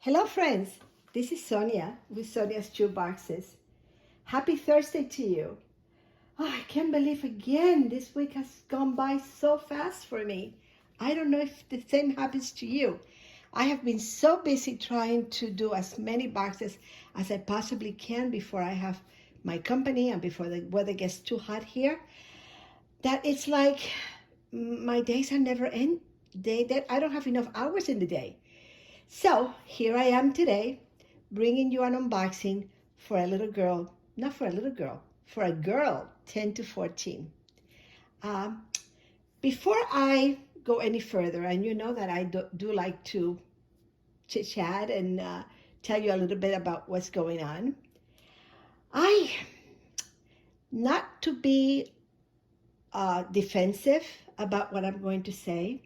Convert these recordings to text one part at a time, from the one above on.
Hello friends, this is Sonia with Sonia's Chew Boxes. Happy Thursday to you. Oh, I can't believe again this week has gone by so fast for me. I don't know if the same happens to you. I have been so busy trying to do as many boxes as I possibly can before I have my company and before the weather gets too hot here that it's like my days are never end. I don't have enough hours in the day. So here I am today, bringing you an unboxing for a little girl, not for a little girl, for a girl 10 to 14. Before I go any further, and you know that I do like to chit-chat and tell you a little bit about what's going on, not to be defensive about what I'm going to say,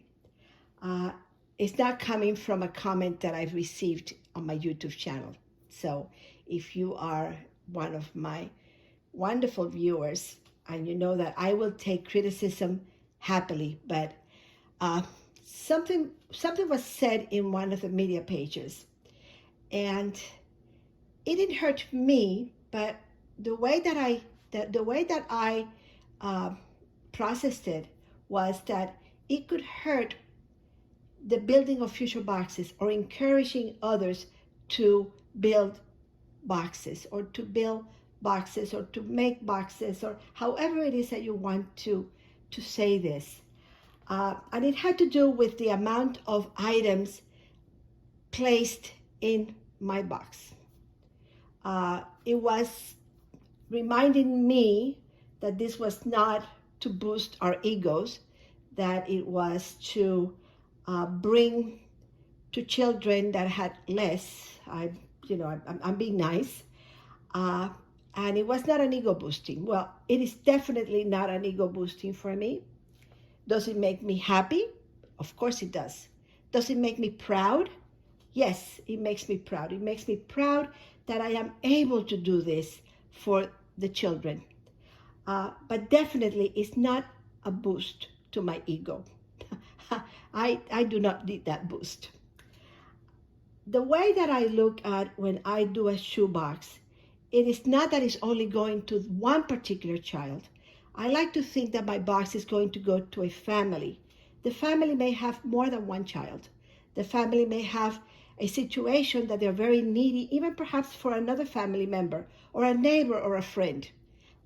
it's not coming from a comment that I've received on my YouTube channel. So if you are one of my wonderful viewers, and you know that I will take criticism happily, but something was said in one of the media pages, and it didn't hurt me, but the way that I processed it was that it could hurt the building of future boxes, or encouraging others to build boxes, or to build boxes, or to make boxes, or however it is that you want to say this. And it had to do with the amount of items placed in my box. It was reminding me that this was not to boost our egos, that it was to bring to children that had less. I'm being nice, and it was not an ego boosting. Well, it is definitely not an ego boosting for me. Does it make me happy? Of course it does. Does it make me proud? Yes, it makes me proud. It makes me proud that I am able to do this for the children. But definitely it's not a boost to my ego. I do not need that boost. The way that I look at when I do a shoebox, it is not that it's only going to one particular child. I like to think that my box is going to go to a family. The family may have more than one child. The family may have a situation that they're very needy, even perhaps for another family member, or a neighbor, or a friend.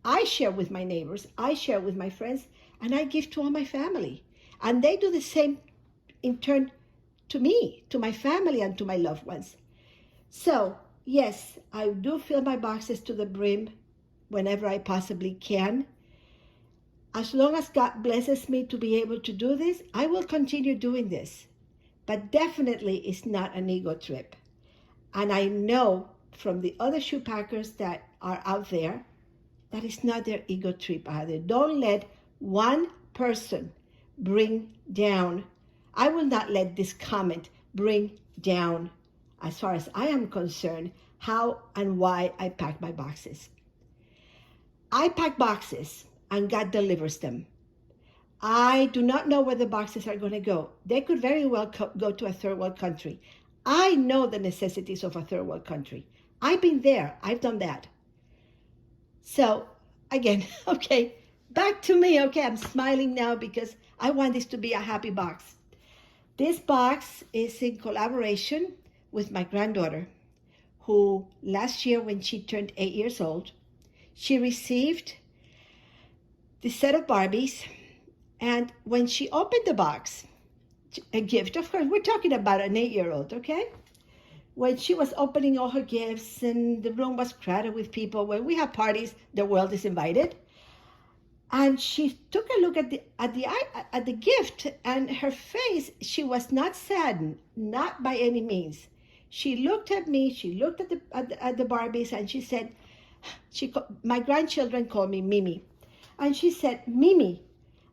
I share with my neighbors, I share with my friends, and I give to all my family. And they do the same in turn to me, to my family, and to my loved ones. So, yes, I do fill my boxes to the brim whenever I possibly can. As long as God blesses me to be able to do this, I will continue doing this. But definitely it's not an ego trip. And I know from the other shoe packers that are out there that it's not their ego trip either. Don't let one person bring down. I will not let this comment bring down, as far as I am concerned, how and why I pack my boxes. I pack boxes and God delivers them. I do not know where the boxes are going to go. They could very well go to a third world country. I know the necessities of a third world country. I've been there. I've done that. So again, okay, back to me. Okay, I'm smiling now because I want this to be a happy box. This box is in collaboration with my granddaughter, who last year when she turned 8 years old, she received the set of Barbies. And when she opened the box, a gift, of course, we're talking about an 8-year-old, okay? When she was opening all her gifts and the room was crowded with people, when we have parties, the world is invited. And she took a look at the gift, and her face, she was not saddened, not by any means. She looked at me, she looked at the Barbies, and she said, my grandchildren call me Mimi. And she said, Mimi,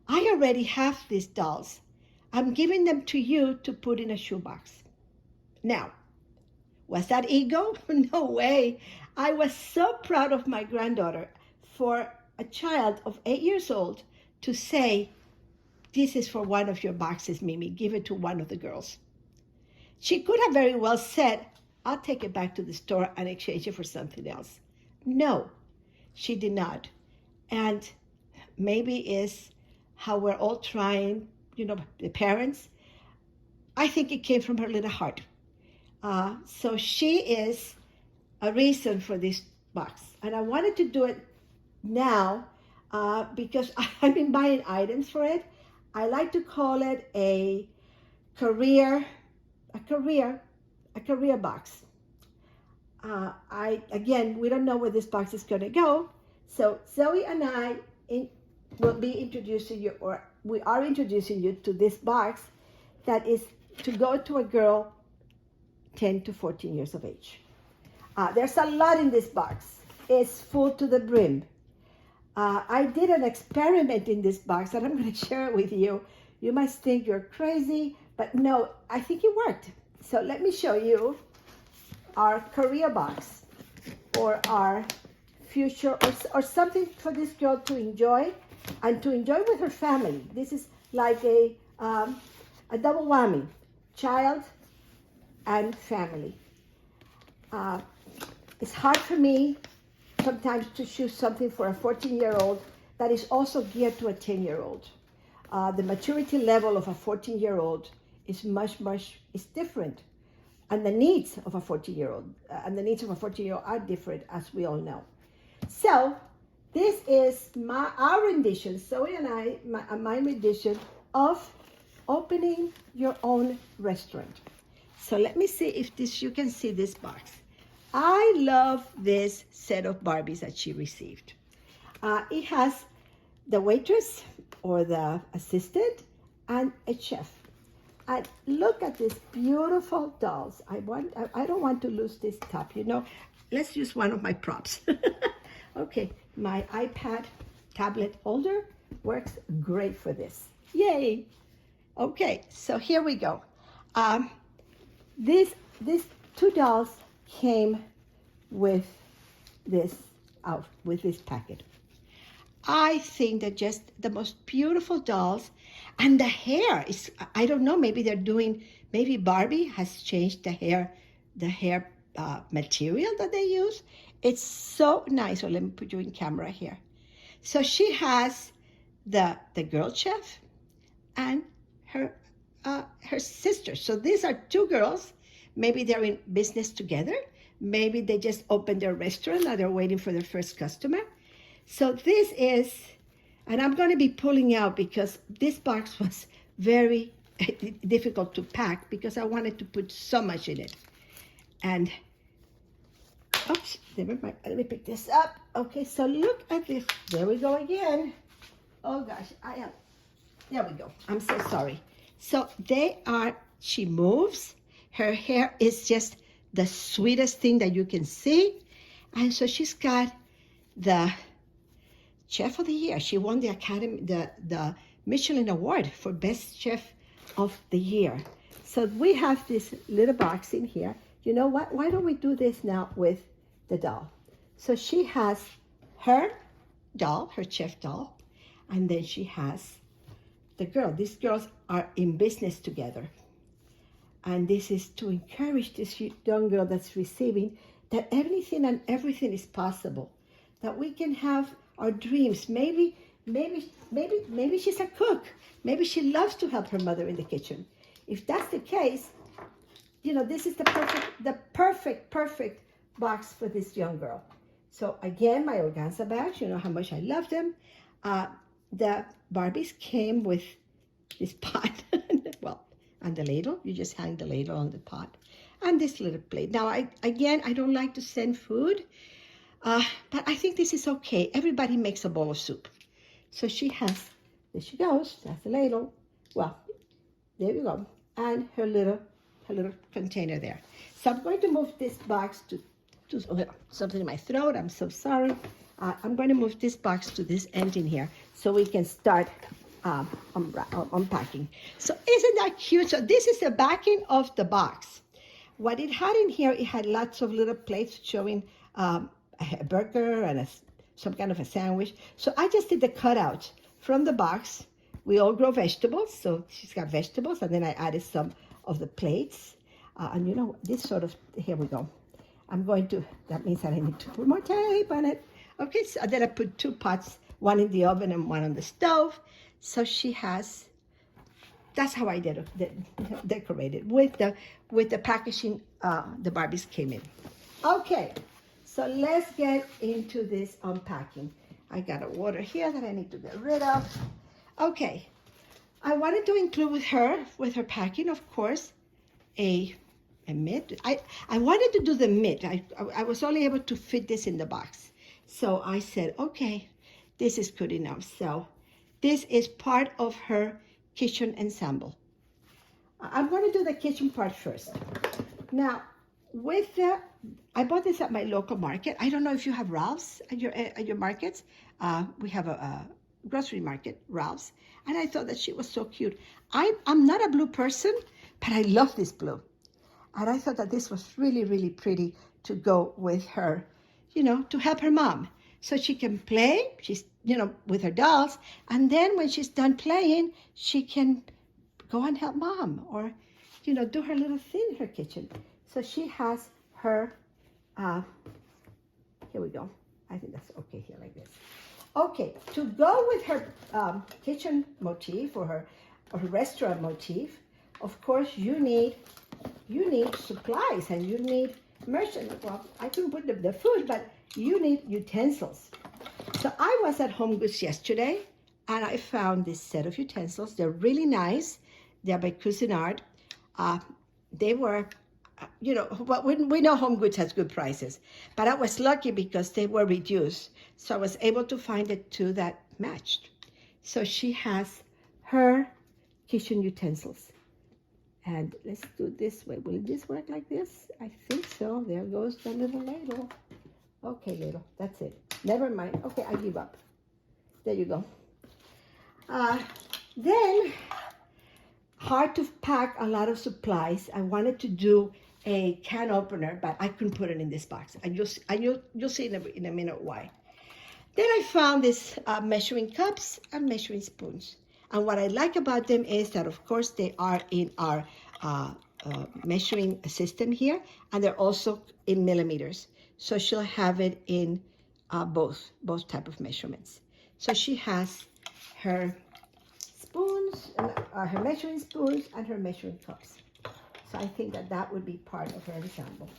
I already have these dolls. I'm giving them to you to put in a shoebox. Now, was that ego? No way. I was so proud of my granddaughter for a child of 8 years old to say, this is for one of your boxes, Mimi. Give it to one of the girls. She could have very well said, I'll take it back to the store and exchange it for something else. No, she did not. And maybe is how we're all trying, the parents. I think it came from her little heart. So she is a reason for this box. And I wanted to do it now because I've been buying items for it. I like to call it a career box. We don't know where this box is going to go. So Zoe and I will be introducing you, or we are introducing you to this box that is to go to a girl 10 to 14 years of age. There's a lot in this box. It's full to the brim. I did an experiment in this box, and I'm going to share it with you. You might think you're crazy, but no, I think it worked. So let me show you our career box, or our future, or something for this girl to enjoy, and to enjoy with her family. This is like a double whammy, child and family. It's hard for me sometimes to choose something for a 14-year-old that is also geared to a 10-year-old. The maturity level of a 14-year-old is is different. And the needs of a 14-year-old are different, as we all know. So this is our rendition, Zoe and my rendition of opening your own restaurant. So let me see if you can see this box. I love this set of Barbies that she received. It has the waitress or the assistant and a chef. And look at these beautiful dolls. I don't want to lose this top, Let's use one of my props. Okay, my iPad tablet holder works great for this. Yay! Okay, so here we go. These two dolls came with this packet. I think they're just the most beautiful dolls. And the hair is, I don't know, maybe Barbie has changed the hair material that they use. It's so nice. So let me put you in camera here. So she has the girl chef and her sister. So these are two girls. Maybe they're in business together. Maybe they just opened their restaurant and they're waiting for their first customer. So this is, and I'm going to be pulling out because this box was very difficult to pack because I wanted to put so much in it. And, oops, never mind. Let me pick this up. Okay, so look at this. There we go again. Oh gosh, there we go. I'm so sorry. So she moves. Her hair is just the sweetest thing that you can see. And so she's got the Chef of the Year. She won the Michelin Award for Best Chef of the Year. So we have this little box in here. You know what? Why don't we do this now with the doll? So she has her doll, her chef doll, and then she has the girl. These girls are in business together. And this is to encourage this young girl that's receiving that anything and everything is possible, that we can have our dreams. Maybe she's a cook. Maybe she loves to help her mother in the kitchen. If that's the case, this is the perfect box for this young girl. So again, my organza bags, you know how much I love them. The Barbies came with this pot, and the ladle. You just hang the ladle on the pot, and this little plate. Now, I don't like to send food, but I think this is okay. Everybody makes a bowl of soup. So there she goes. That's the ladle. Well, there you go, and her little container there. So I'm going to move this box to something in my throat. I'm so sorry. I'm going to move this box to this end in here so we can start unpacking. So isn't that cute? So this is the backing of the box. What it had in here, it had lots of little plates showing a burger and some kind of a sandwich. So I just did the cutouts from the box. We all grow vegetables, so she's got vegetables, and then I added some of the plates. And you know, this sort of, here we go. That means that I need to put more tape on it. Okay, so then I put 2 pots, one in the oven and one on the stove. So she has, that's how I decorated with the packaging the Barbies came in. Okay, so let's get into this unpacking. I got a water here that I need to get rid of. Okay, I wanted to include with her packing, of course, a mitt. I wanted to do the mitt. I was only able to fit this in the box. So I said, okay, this is good enough. So this is part of her kitchen ensemble. I'm going to do the kitchen part first. Now, I bought this at my local market. I don't know if you have Ralph's at your markets. We have a grocery market, Ralph's, and I thought that she was so cute. I'm not a blue person, but I love this blue. And I thought that this was really, really pretty to go with her, you know, to help her mom. So she can play, with her dolls. And then when she's done playing, she can go and help mom or, do her little thing in her kitchen. So she has her, here we go. I think that's okay here like this. Okay, to go with her kitchen motif or her restaurant motif, of course, you need supplies and you need merchandise. Well, I couldn't put the food, but you need utensils. So I was at Home Goods yesterday and I found this set of utensils. They're really nice. They're by Cuisinart. They were, well, we know Home Goods has good prices, but I was lucky because they were reduced. So I was able to find the 2 that matched. So she has her kitchen utensils. And let's do it this way. Will this work like this? I think so. There goes the little ladle. Okay, ladle. That's it. Never mind. Okay, I give up. There you go. Then, hard to pack a lot of supplies. I wanted to do a can opener, but I couldn't put it in this box. And you'll see in a minute why. Then I found this measuring cups and measuring spoons. And what I like about them is that, of course, they are in our measuring system here, and they're also in millimeters. So she'll have it in both type of measurements. So she has her spoons, her measuring spoons, and her measuring cups. So I think that would be part of her ensemble.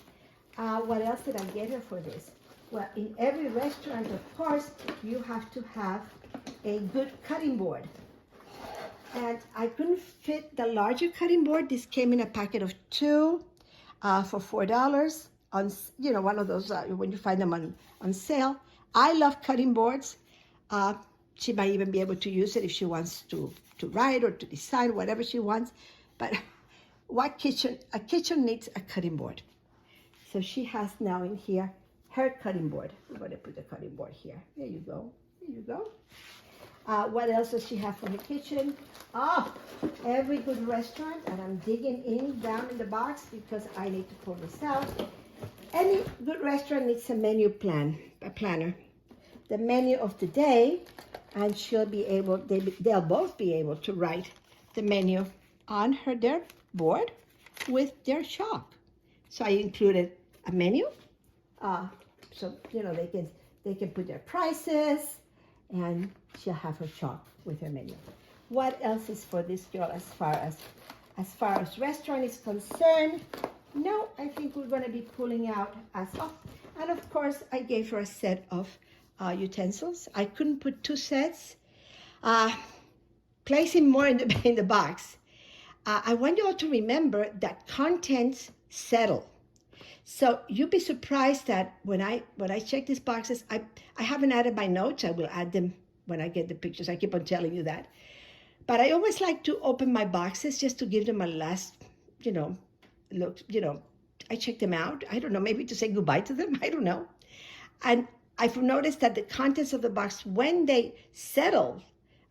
What else did I get her for this? Well, in every restaurant, of course, you have to have a good cutting board. And I couldn't fit the larger cutting board. This came in a packet of 2 for $4 on, one of those when you find them on sale. I love cutting boards. She might even be able to use it if she wants to write or to design, whatever she wants. But a kitchen needs a cutting board. So she has now in here her cutting board. I'm going to put the cutting board here. There you go. There you go. What else does she have for her kitchen? Every good restaurant, and I'm digging down in the box because I need to pull this out. Any good restaurant needs a menu planner. The menu of the day, and they'll both be able to write the menu on their board with their chalk. So I included a menu, so they can put their prices, and she'll have her chalk with her menu. What else is for this girl as far as restaurant is concerned? No, I think we're going to be pulling out as well. And of course, I gave her a set of utensils. I couldn't put 2 sets. Placing more in the box. I want you all to remember that contents settle. So you'd be surprised that when I check these boxes, I haven't added my notes. I will add them when I get the pictures. I keep on telling you that. But I always like to open my boxes just to give them a last, look, I check them out. I don't know, maybe to say goodbye to them. I don't know. And I've noticed that the contents of the box, when they settle,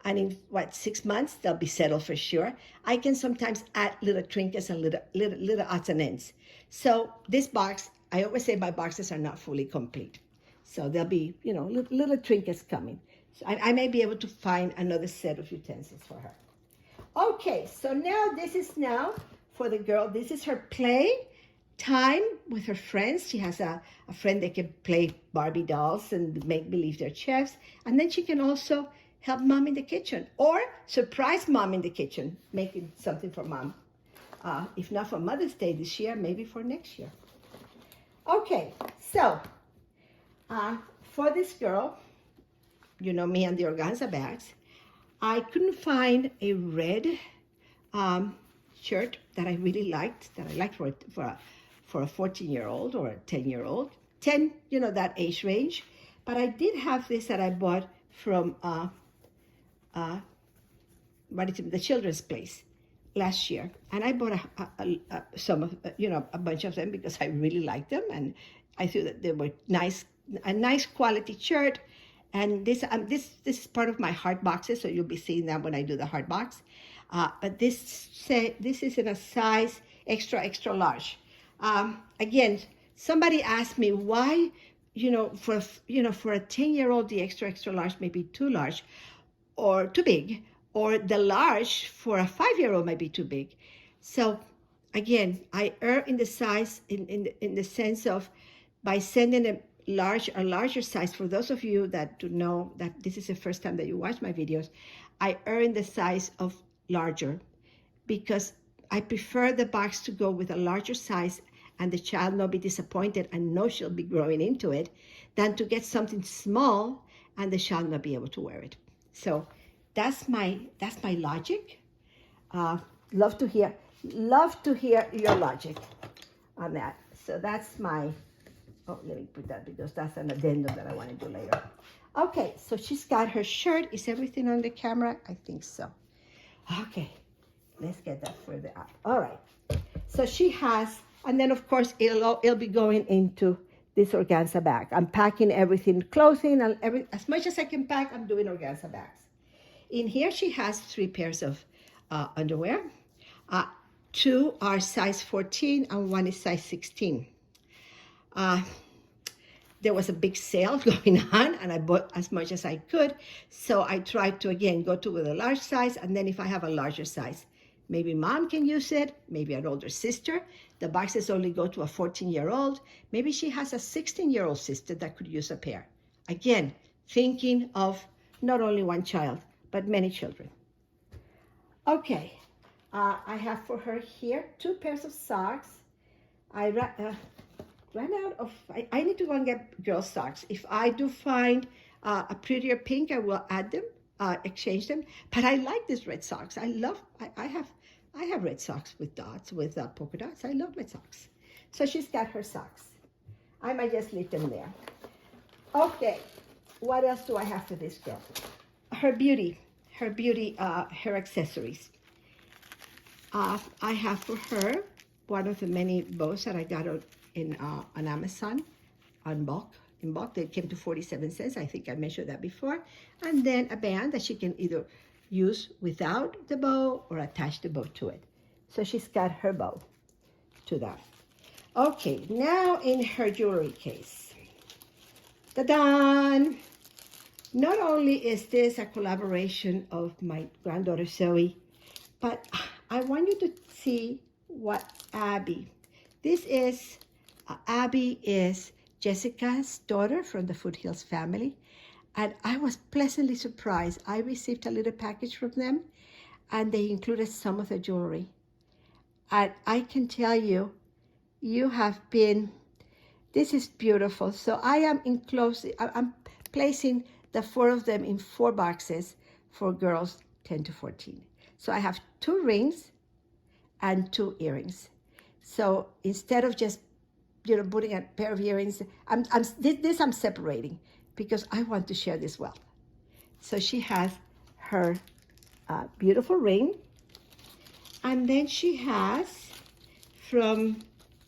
and in 6 months, they'll be settled for sure, I can sometimes add little trinkets and little odds and ends. So this box, I always say my boxes are not fully complete. So there'll be, little trinkets coming. So I may be able to find another set of utensils for her. Okay, so now this is for the girl. This is her play time with her friends. She has a friend that can play Barbie dolls and make believe they're chefs. And then she can also help mom in the kitchen or surprise mom in the kitchen, making something for mom. If not for Mother's Day this year, maybe for next year. Okay, so for this girl, you know me and the organza bags, I couldn't find a red shirt that I really liked, for a 14-year-old or a 10-year-old. 10, you know, that age range. But I did have this that I bought from the children's place last year, and I bought a bunch of them because I really liked them, and I thought that they were a nice quality shirt. And this is part of my heart boxes, so you'll be seeing that when I do the heart box. But this is in a size extra large. Again, somebody asked me why, for a 10-year-old the extra large may be too large or too big, or the large for a 5-year-old might be too big. So again, I err in the size in the sense of by sending a larger size. For those of you that do know that this is the first time that you watch my videos, I err in the size of larger because I prefer the box to go with a larger size and the child not be disappointed and know she'll be growing into it, than to get something small and the child not be able to wear it. So that's my logic. Love to hear your logic on that. So that's my, let me put that because that's an addendum that I want to do later. Okay, so she's got her shirt. Is everything on the camera? I think so. Okay, let's get that further up. All right, so she has, and then of course it'll be going into this organza bag. I'm packing everything, clothing, and as much as I can pack, I'm doing organza bags. In here she has 3 pairs of underwear. 2 are size 14 and 1 is size 16. There was a big sale going on and I bought as much as I could. So I tried to, again, go to with a large size, and then if I have a larger size, maybe mom can use it, maybe an older sister. The boxes only go to a 14-year-old. Maybe she has a 16-year-old sister that could use a pair. Again, thinking of not only one child, but many children. Okay, I have for her here 2 pairs of socks. I ran out of, I need to go and get girl socks. If I do find a prettier pink, I will add them, exchange them. But I like these red socks. I have red socks with dots, with polka dots. I love red socks. So she's got her socks. I might just leave them there. Okay, what else do I have for this girl? Her accessories. I have for her one of the many bows that I got on Amazon in bulk. They came to 47 cents. I think I measured that before. And then a band that she can either use without the bow or attach the bow to it. So she's got her bow to that. Okay, now in her jewelry case. Ta-da! Not only is this a collaboration of my granddaughter Zoe, but I want you to see what Abby. Abby is Jessica's daughter from the Foothills family. And I was pleasantly surprised. I received a little package from them and they included some of the jewelry. And I can tell you, this is beautiful. So I'm placing the 4 of them in 4 boxes for girls 10 to 14. So I have 2 rings and 2 earrings. So instead of just, putting a pair of earrings, I'm separating because I want to share this wealth. So she has her beautiful ring. And then she has, from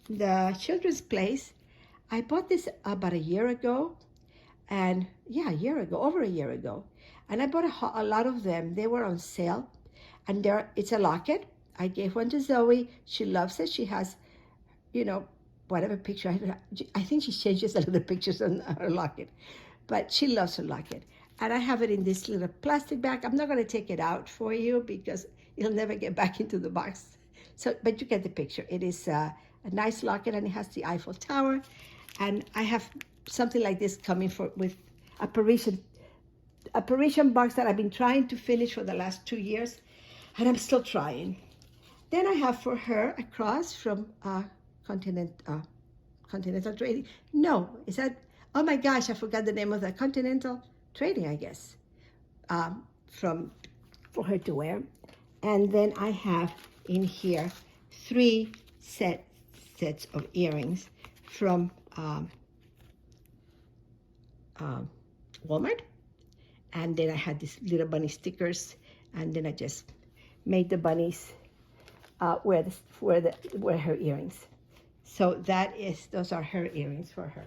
the children's place, I bought this about a year ago. And over a year ago. And I bought a lot of them. They were on sale. And it's a locket. I gave one to Zoe. She loves it. She has, whatever picture. I think she changes a little pictures on her locket. But she loves her locket. And I have it in this little plastic bag. I'm not going to take it out for you because it'll never get back into the box. So, but you get the picture. It is a nice locket, and it has the Eiffel Tower. And I have something like this coming with a Parisian box that I've been trying to finish for the last 2 years, and I'm still trying. Then I have for her a cross from Continental Trading. No, is that? Oh my gosh, I forgot the name of the Continental Trading, I guess, for her to wear. And then I have in here 3 sets of earrings from Walmart. And then I had these little bunny stickers, and then I just made the bunnies wear her earrings. So those are her earrings for her.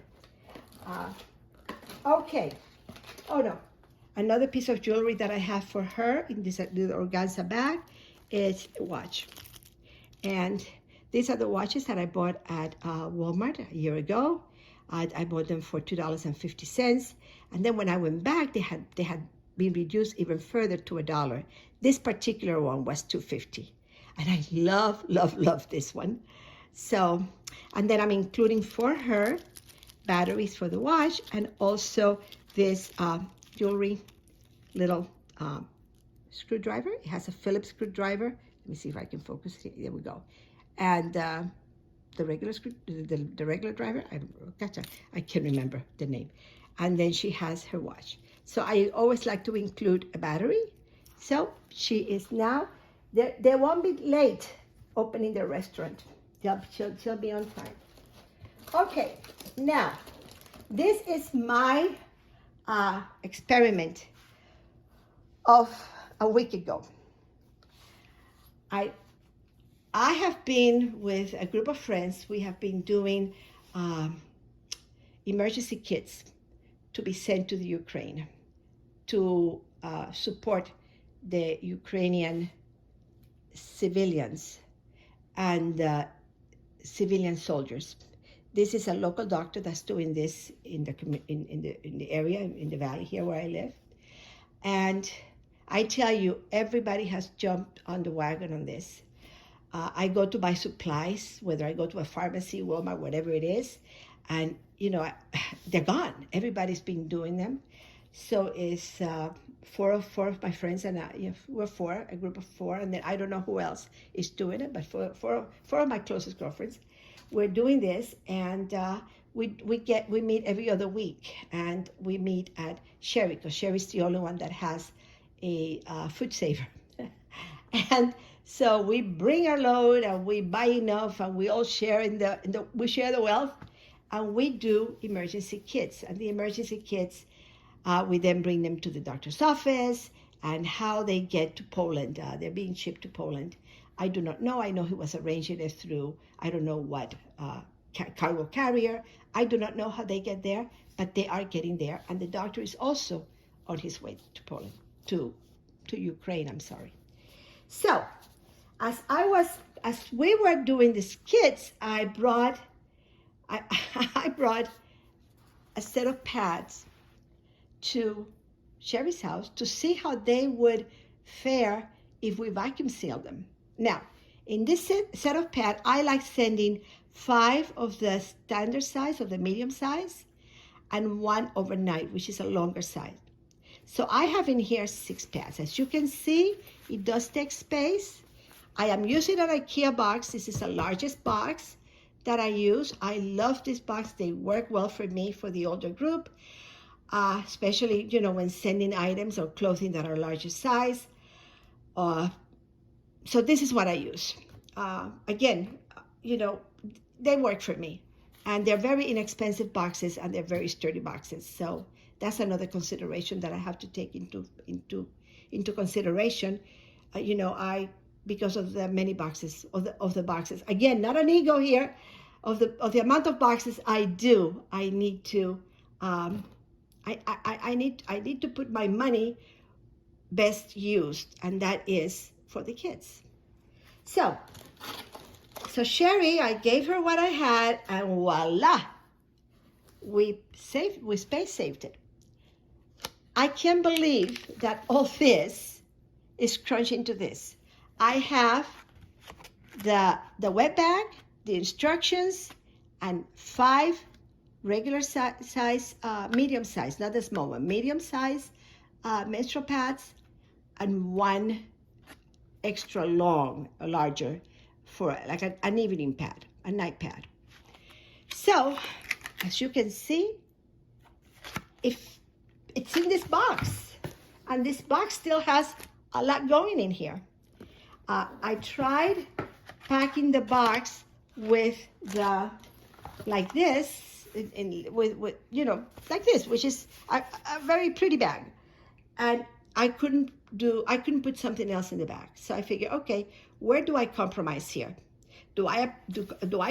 Okay. Oh no. Another piece of jewelry that I have for her in this little organza bag is a watch. And these are the watches that I bought at Walmart a year ago. I bought them for $2.50. And then when I went back, they had been reduced even further to $1. This particular one was $2.50. And I love this one. So, and then I'm including for her batteries for the watch, and also this jewelry little screwdriver. It has a Phillips screwdriver. Let me see if I can focus here. There we go. And the regular driver, I can't remember the name. And then she has her watch. So I always like to include a battery. So she is now, they won't be late opening the restaurant. She'll be on time. Okay, now, this is my experiment of a week ago. I have been with a group of friends. We have been doing emergency kits to be sent to the Ukraine to support the Ukrainian civilians and civilian soldiers. This is a local doctor that's doing this in the area, in the valley here where I live. And I tell you, everybody has jumped on the wagon on this. I go to buy supplies, whether I go to a pharmacy, Walmart, whatever it is, and they're gone. Everybody's been doing them. So it's four of my friends and I. We're a group of 4, and then I don't know who else is doing it, but four of my closest girlfriends, we're doing this, and we meet every other week, and we meet at Sherry, because Sherry's the only one that has a food saver, and so we bring our load and we buy enough, and we all share we share the wealth, and we do emergency kits. And the emergency kits, we then bring them to the doctor's office, and how they get to Poland. They're being shipped to Poland. I do not know. I know he was arranging it through, I don't know what cargo carrier. I do not know how they get there, but they are getting there. And the doctor is also on his way to Poland, to Ukraine, I'm sorry. So, as we were doing these kits, I brought a set of pads to Sherry's house to see how they would fare if we vacuum sealed them. Now, in this set of pads, I like sending 5 of the standard size, of the medium size, and 1 overnight, which is a longer size. So I have in here 6 pads. As you can see, it does take space. I am using an IKEA box. This is the largest box that I use. I love this box. They work well for me, for the older group, especially, when sending items or clothing that are larger size. So this is what I use. Again, they work for me, and they're very inexpensive boxes, and they're very sturdy boxes. So that's another consideration that I have to take into consideration. Because of the many boxes of the boxes. Again, not an ego here of the amount of boxes I do. I need to I need to put my money best used, and that is for the kids. So Sherry, I gave her what I had, and voila, we space saved it. I can't believe that all this is crunched into this. I have the wet bag, the instructions, and 5 regular size, medium size, not the small one, medium size menstrual pads, and 1 extra long, larger, for like an evening pad, a night pad. So, as you can see, if it's in this box, and this box still has a lot going in here. I tried packing the box with the, like this, with you know, like this, which is a very pretty bag. And I couldn't put something else in the bag. So I figured, okay, where do I compromise here? Do I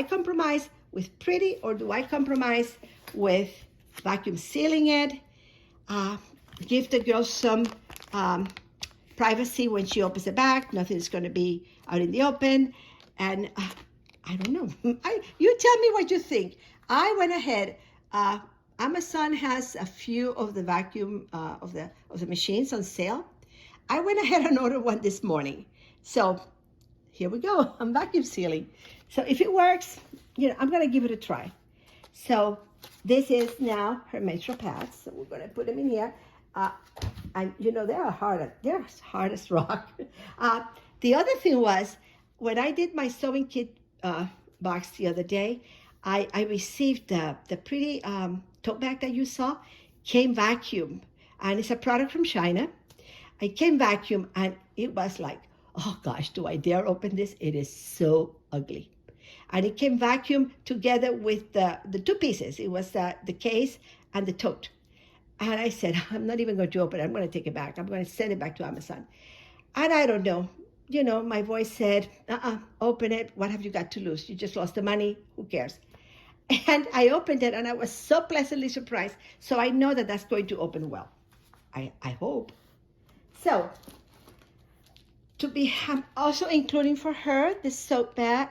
compromise with pretty, or do I compromise with vacuum sealing it? Give the girl some privacy when she opens the bag. Nothing's going to be out in the open. And I don't know. You tell me what you think. I went ahead. Amazon has a few of the vacuum of the machines on sale. I went ahead and ordered one this morning. So here we go. I'm vacuum sealing. So if it works, you know, I'm gonna give it a try. So this is now her menstrual pads. So we're gonna put them in here. And you know, they're hard as rock. The other thing was, when I did my sewing kit box the other day, I received the pretty tote bag that you saw, came vacuum, and it's a product from China. It came vacuum, and it was like, oh gosh, do I dare open this? It is so ugly. And it came vacuum together with the 2 pieces. It was the case and the tote. And I said, I'm not even going to open it. I'm going to take it back. I'm going to send it back to Amazon. And I don't know. You know, my voice said, open it. What have you got to lose? You just lost the money. Who cares? And I opened it, and I was so pleasantly surprised. So I know that that's going to open well. I hope. So, I'm also including for her the soap bag,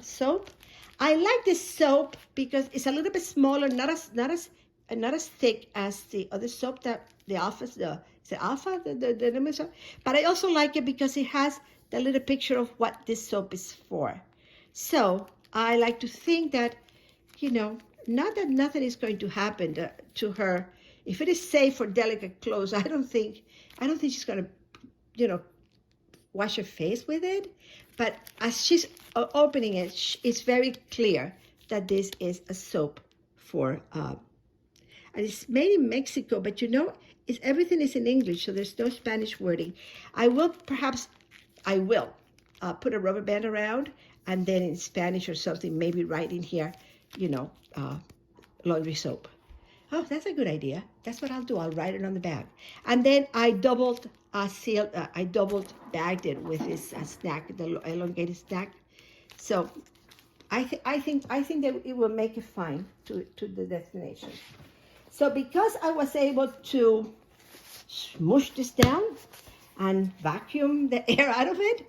soap. I like this soap because it's a little bit smaller, not as thick as the other soap that the Alpha, the name of soap. But I also like it because it has the little picture of what this soap is for. So I like to think that, you know, not that nothing is going to happen to her. If it is safe for delicate clothes, I don't think she's going to, you know, wash her face with it. But as she's opening it, it's very clear that this is a soap for, and it's made in Mexico, but you know, everything is in English, so there's no Spanish wording. I will put a rubber band around, and then in Spanish or something, maybe write in here, you know, laundry soap. Oh, that's a good idea. That's what I'll do. I'll write it on the bag. And then I doubled bagged it with this snack, the elongated snack. So I think that it will make it fine to the destination. So because I was able to smush this down and vacuum the air out of it,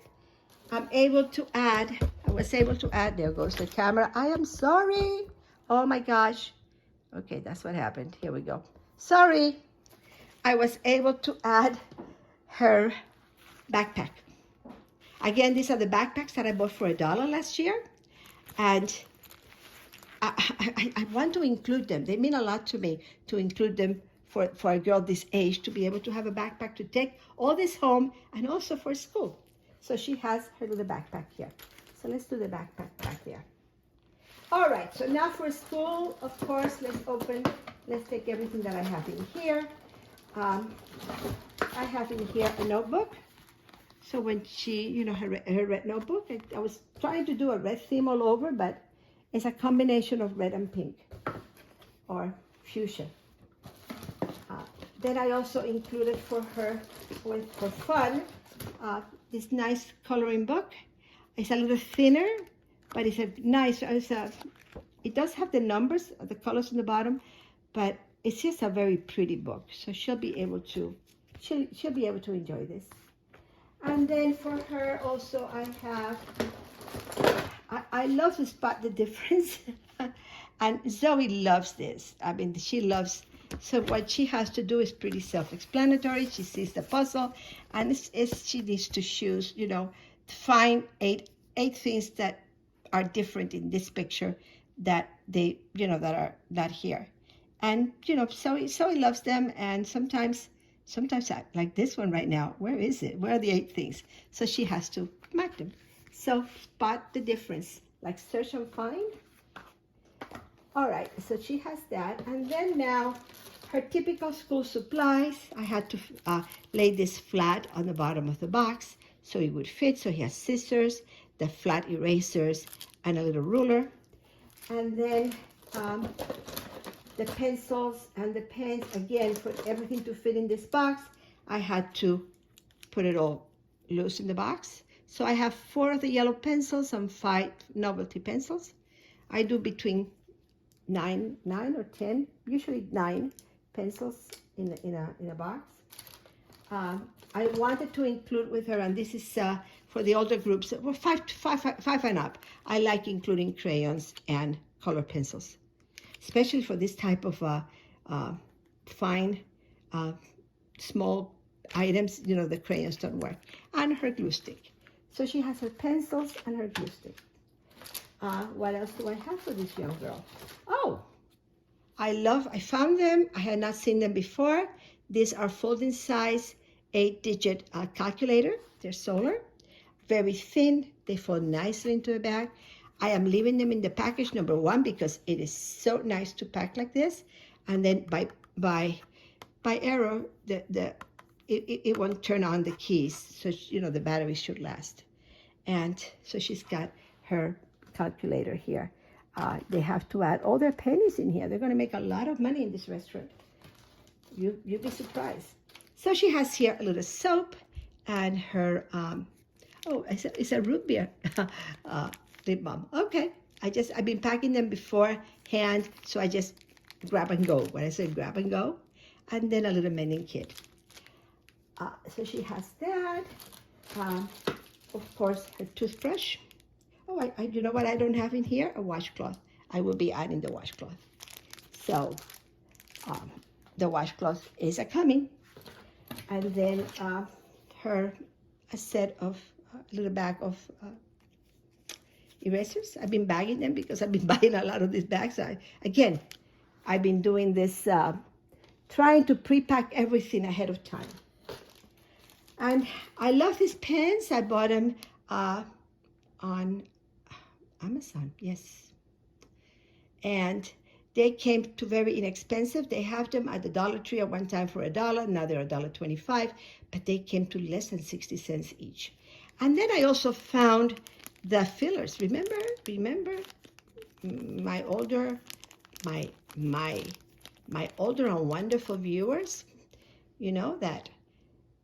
I was able to add, there goes the camera. I am sorry. Oh my gosh. Okay, that's what happened. Here we go. Sorry. I was able to add her backpack. Again, these are the backpacks that I bought for $1 last year. And I want to include them. They mean a lot to me to include them for a girl this age, to be able to have a backpack to take all this home and also for school. So she has her little backpack here. So let's do the backpack back there. All right, so now for school, of course, let's take everything that I have in here. I have in here a notebook. So when she, you know, her red notebook, I was trying to do a red theme all over, but it's a combination of red and pink, or fuchsia. Then I also included for her, for fun, this nice coloring book. It's a little thinner, but it's a nice, it does have the numbers, the colors on the bottom, but it's just a very pretty book. So she'll be able to enjoy this. And then for her also I love to spot the difference. And Zoe loves this. I mean, she loves, so what she has to do is pretty self-explanatory. She sees the puzzle, and she needs to choose, you know, find eight things that are different in this picture that they, that are not here. And, so he loves them. And sometimes like this one right now, where is it? Where are the 8 things? So she has to mark them. So spot the difference, like search and find. All right, so she has that. And then now her typical school supplies. I had to lay this flat on the bottom of the box so it would fit. So he has scissors, the flat erasers, and a little ruler. And then the pencils and the pens, again, for everything to fit in this box, I had to put it all loose in the box. So I have 4 of the yellow pencils and 5 novelty pencils. I do between 9 or 10, usually 9 pencils in a box. I wanted to include with her, and this is for the older groups, well, 5 and up. I like including crayons and color pencils, especially for this type of fine, small items. The crayons don't work. And her glue stick. So she has her pencils and her glue stick. What else do I have for this young girl? Oh, I found them. I had not seen them before. These are folding size 8-digit calculator. They're solar, very thin. They fold nicely into the bag. I am leaving them in the package number 1 because it is so nice to pack like this. And then by error, it won't turn on the keys. So, the battery should last. And so she's got her calculator here. They have to add all their pennies in here. They're going to make a lot of money in this restaurant. You'd be surprised. So she has here a little soap and her, it's a root beer lip balm. Okay, I've been packing them beforehand, so I just grab and go. When I say grab and go, and then a little mending kit. So she has that. Of course, her toothbrush. Oh, you know what I don't have in here? A washcloth. I will be adding the washcloth. So the washcloth is coming. And then a little bag of erasers. I've been bagging them because I've been buying a lot of these bags. I've been doing this, trying to pre-pack everything ahead of time. And I love these pens. I bought them on Amazon, yes. And they came to very inexpensive. They have them at the Dollar Tree at one time for $1. Now they're $1.25, but they came to less than 60 cents each. And then I also found the fillers. Remember my older and wonderful viewers, that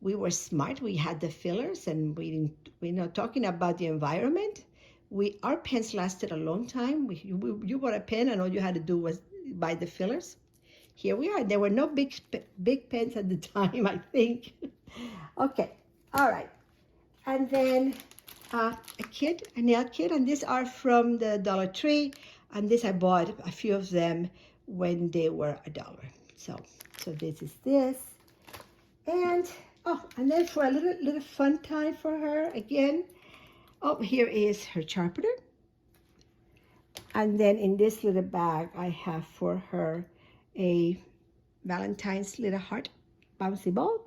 we were smart. We had the fillers, and we're not talking about the environment. Our pens lasted a long time. You bought a pen, and all you had to do was buy the fillers. Here we are. There were no big pens at the time, I think. Okay, all right. And then a nail kit, and these are from the Dollar Tree. And this I bought a few of them when they were $1. So this is this. And then for a little fun time for her again. Oh, here is her sharpener. And then in this little bag, I have for her a Valentine's little heart bouncy ball.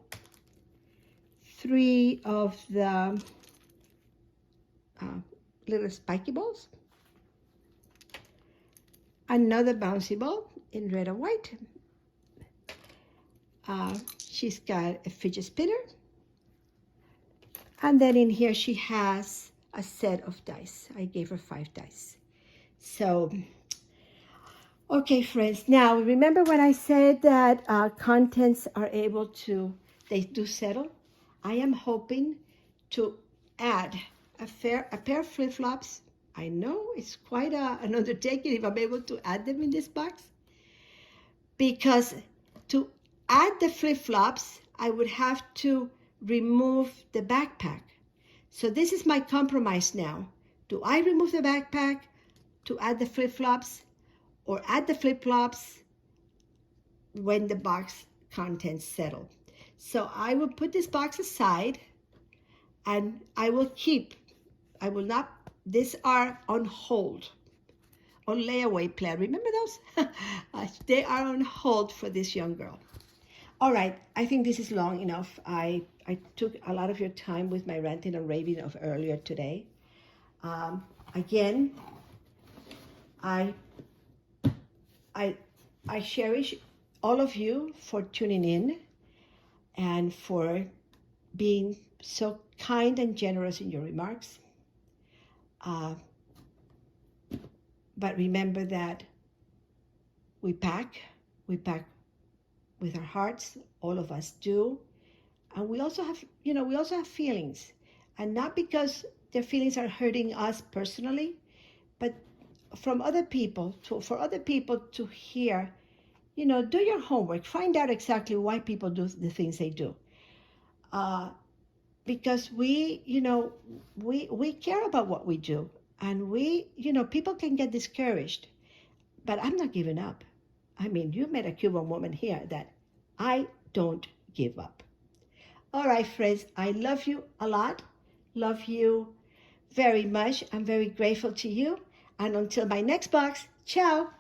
3 of the little spiky balls. Another bouncy ball in red and white. She's got a fidget spinner. And then in here she has a set of dice. I gave her 5 dice. So, okay, friends. Now, remember when I said that contents are able to, they do settle? I am hoping to add a pair of flip-flops. I know it's quite an undertaking if I'm able to add them in this box. Because to add the flip-flops, I would have to remove the backpack. So this is my compromise now. Do I remove the backpack to add the flip-flops, or add the flip-flops when the box contents settle? So I will put this box aside, and I will keep I will not, these are on hold, on layaway plan. Remember those? They are on hold for this young girl. All right, I think this is long enough. I took a lot of your time with my ranting and raving of earlier today. Again, I cherish all of you for tuning in and for being so kind and generous in your remarks. But remember that we pack with our hearts, all of us do. And we also have, we also have feelings. And not because their feelings are hurting us personally, but from other people, for other people to hear, do your homework. Find out exactly why people do the things they do. Because we care about what we do. And people can get discouraged. But I'm not giving up. I mean, you met a Cuban woman here that I don't give up. All right, friends, I love you a lot. Love you very much. I'm very grateful to you. And until my next box, ciao.